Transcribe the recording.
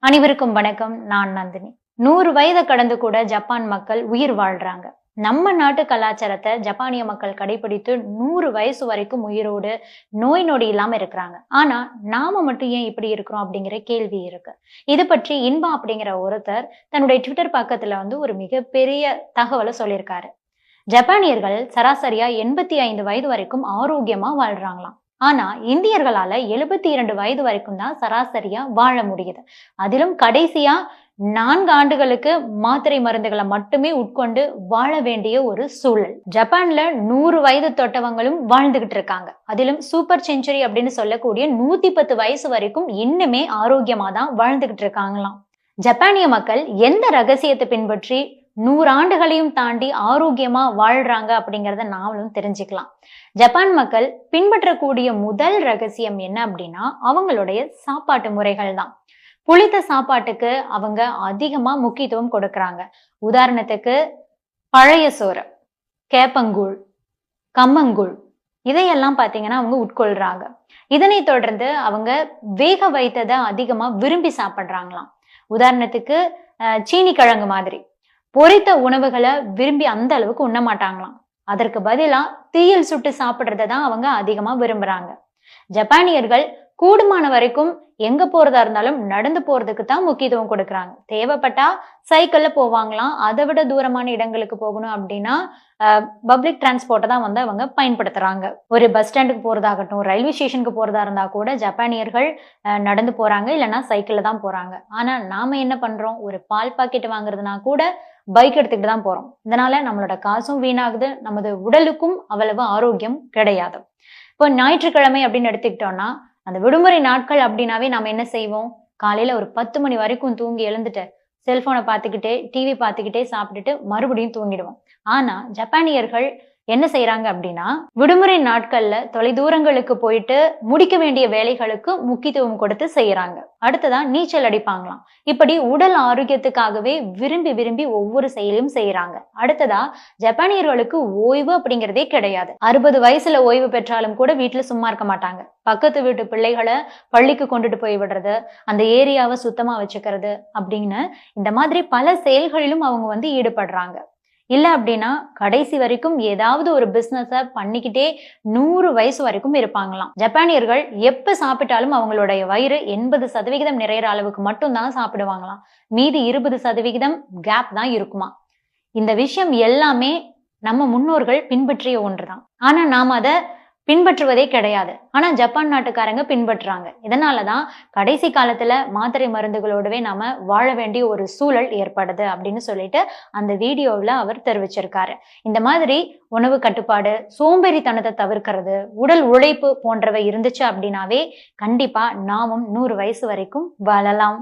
அனைவருக்கும் வணக்கம். நான் நந்தினி. 100 வயதை கடந்து கூட ஜப்பான் மக்கள் உயிர் வாழ்றாங்க. நம்ம நாட்டு கலாச்சாரத்தை ஜப்பானிய மக்கள் கடைபிடித்து 100 வயசு வரைக்கும் உயிரோடு நோய் நொடி இல்லாம இருக்கிறாங்க. ஆனா நாம மட்டும் ஏன் இப்படி இருக்கிறோம் அப்படிங்கிற கேள்வி இருக்கு. இது பற்றி இன்பா அப்படிங்கிற ஒருத்தர் தன்னுடைய ட்விட்டர் பக்கத்துல ஒரு மிகப்பெரிய தகவலை சொல்லியிருக்காரு. ஜப்பானியர்கள் சராசரியா 85 வயது வரைக்கும் ஆரோக்கியமா வாழ்றாங்களாம். ஆனா இந்தியர்களால 72 வயது வரைக்கும் தான் சராசரியா வாழ முடியுது. அதிலும் கடைசியா 4 ஆண்டுகளுக்கு மாத்திரை மருந்துகளை மட்டுமே உட்கொண்டு வாழ வேண்டிய ஒரு சூழல். ஜப்பான்ல 100 வயது தொட்டவங்களும் வாழ்ந்துகிட்டு இருக்காங்க. அதிலும் சூப்பர் செஞ்சுரி அப்படின்னு சொல்லக்கூடிய 110 வயசு வரைக்கும் இன்னுமே ஆரோக்கியமா தான் வாழ்ந்துகிட்டு இருக்காங்களாம். ஜப்பானிய மக்கள் எந்த ரகசியத்தை பின்பற்றி 100 ஆண்டுகளையும் தாண்டி ஆரோக்கியமா வாழ்றாங்க அப்படிங்கிறத நாமளும் தெரிஞ்சுக்கலாம். ஜப்பான் மக்கள் பின்பற்றக்கூடிய முதல் ரகசியம் என்ன அப்படின்னா அவங்களுடைய சாப்பாட்டு முறைகள் தான். புளித்த சாப்பாட்டுக்கு அவங்க அதிகமா முக்கியத்துவம் கொடுக்கறாங்க. உதாரணத்துக்கு பழைய சோறு, கேப்பங்கூழ், கம்மங்கூழ் இதையெல்லாம் பாத்தீங்கன்னா அவங்க உட்கொள்றாங்க. இதனை தொடர்ந்து அவங்க வேக வைத்ததை அதிகமா விரும்பி சாப்பிடுறாங்களாம். உதாரணத்துக்கு சீனி கிழங்கு மாதிரி பொரித்த உணவுகளை விரும்பி அந்த அளவுக்கு உண்ண மாட்டாங்களாம். அதற்கு பதிலா தீயில் சுட்டு சாப்பிடுறத தான் அவங்க அதிகமா விரும்புறாங்க. ஜப்பானியர்கள் கூடுமான வரைக்கும் எங்க போறதா இருந்தாலும் நடந்து போறதுக்கு தான் முக்கியத்துவம் கொடுக்கறாங்க. தேவைப்பட்டா சைக்கிள்ல போவாங்களாம். அதை விட தூரமான இடங்களுக்கு போகணும் அப்படின்னா பப்ளிக் டிரான்ஸ்போர்ட்டை தான் அவங்க பயன்படுத்துறாங்க. ஒரு பஸ் ஸ்டாண்டுக்கு போறதாகட்டும், ரயில்வே ஸ்டேஷனுக்கு போறதா இருந்தா கூட ஜப்பானியர்கள் நடந்து போறாங்க, இல்லைன்னா சைக்கிள்ல தான் போறாங்க. ஆனா நாம என்ன பண்றோம், ஒரு பால் பாக்கெட் வாங்குறதுனா கூட பைக் எடுத்துக்கிட்டு தான் போறோம். இதனால நம்மளோட காசும் வீணாகுது, நமது உடலுக்கும் அவ்வளவு ஆரோக்கியம் கிடையாது. இப்போ ஞாயிற்றுக்கிழமை அப்படின்னு எடுத்துக்கிட்டோம்னா அந்த விடுமுறை நாட்கள் அப்படின்னாவே நம்ம என்ன செய்வோம், காலையில ஒரு 10 மணி வரைக்கும் தூங்கி எழுந்துட்டு செல்போனை பார்த்துக்கிட்டே டிவி பார்த்துக்கிட்டே சாப்பிட்டுட்டு மறுபடியும் தூங்கிடுவோம். ஆனா ஜப்பானியர்கள் என்ன செய்யறாங்க அப்படின்னா விடுமுறை நாட்கள்ல தொலைதூரங்களுக்கு போயிட்டு முடிக்க வேண்டிய வேலைகளுக்கு முக்கியத்துவம் கொடுத்து செய்யறாங்க. அடுத்ததா நீச்சல் அடிப்பாங்களாம். இப்படி உடல் ஆரோக்கியத்துக்காகவே விரும்பி விரும்பி ஒவ்வொரு செயலையும் செய்யறாங்க. அடுத்ததா ஜப்பானியர்களுக்கு ஓய்வு அப்படிங்கிறதே கிடையாது. 60 வயசுல ஓய்வு பெற்றாலும் கூட வீட்டுல சும்மா இருக்க மாட்டாங்க. பக்கத்து வீட்டு பிள்ளைகளை பள்ளிக்கு கொண்டுட்டு போய் விடுறது, அந்த ஏரியாவை சுத்தமா வச்சுக்கிறது அப்படின்னு இந்த மாதிரி பல செயல்களிலும் அவங்க ஈடுபடுறாங்க. இல்ல அப்படின்னா கடைசி வரைக்கும் ஏதாவது ஒரு பிசினஸ பண்ணிக்கிட்டே 100 வயசு வரைக்கும் இருப்பாங்களாம். ஜப்பானியர்கள் எப்ப சாப்பிட்டாலும் அவங்களுடைய வயிறு 80% நிறையிற அளவுக்கு மட்டும் தான் சாப்பிடுவாங்களாம். மீதி 20% கேப் தான் இருக்குமா. இந்த விஷயம் எல்லாமே நம்ம முன்னோர்கள் பின்பற்றிய ஒன்றுதான். ஆனா நாம அதை பின்பற்றுவதே கிடையாது. ஆனா ஜப்பான் நாட்டுக்காரங்க பின்பற்றுறாங்க. இதனாலதான் கடைசி காலத்துல மாத்திரை மருந்துகளோடவே நாம வாழ வேண்டிய ஒரு சூழல் ஏற்படுது அப்படின்னு சொல்லிட்டு அந்த வீடியோவில் அவர் தெரிவிச்சிருக்காரு. இந்த மாதிரி உணவு கட்டுப்பாடு, சோம்பேறித்தனத்தை தவிர்க்கிறது, உடல் உழைப்பு போன்றவை இருந்துச்சு அப்படின்னாவே கண்டிப்பா நாமும் 100 வயசு வரைக்கும் வாழலாம்.